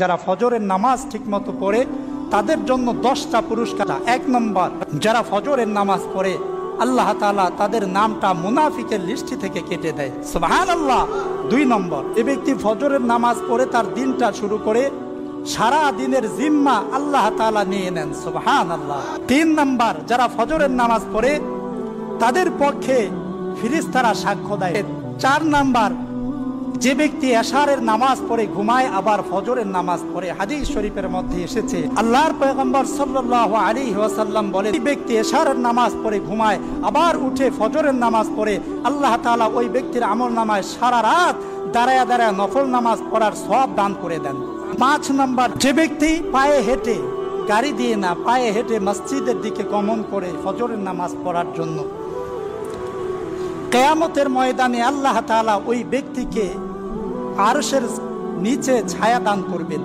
যারা ফজরের নামাজ ঠিকমতো পড়ে তাদের জন্য 10টা পুরস্কার। 1 নম্বর, যারা ফজরের নামাজ পড়ে আল্লাহ তাআলা তাদের নামটা মুনাফিকের লিস্ট থেকে কেটে দেয়, সুবহানাল্লাহ। 2 নম্বর, এই ব্যক্তি ফজরের নামাজ পড়ে তার দিনটা শুরু করে সারা দিনের জিম্মা আল্লাহ তাআলা নিয়ে নেন, সুবহানাল্লাহ। 3 নম্বর, যারা ফজরের নামাজ পড়ে তাদের পক্ষে ফেরেশতারা সাক্ষ্য দেয়। 4 নম্বর, যে ব্যক্তি এশারের নামাজ পড়ে ঘুমায় আবার ফজরের নামাজ পড়ে, হাদিস শরীফের মধ্যে এসেছে আল্লাহর পয়গম্বর সাল্লাল্লাহু আলাইহি ওয়াসাল্লাম বলেন, যে ব্যক্তি এশারের নামাজ পড়ে ঘুমায় আবার উঠে ফজরের নামাজ পড়ে, আল্লাহ তাআলা ওই ব্যক্তির আমলনামায় সারা রাত দাঁড়ায়া দাঁড়ায়া নফল নামাজ পড়ার সওয়াব দান করে দেন। 5 নম্বর, যে ব্যক্তি পায়ে হেঁটে, গাড়ি দিয়ে না, পায়ে হেঁটে মসজিদের দিকে গমন করে ফজরের নামাজ পড়ার জন্য, কিয়ামতের ময়দানে আল্লাহ তাআলা ওই ব্যক্তিকে আরশের নিচে ছায়া দান করবেন।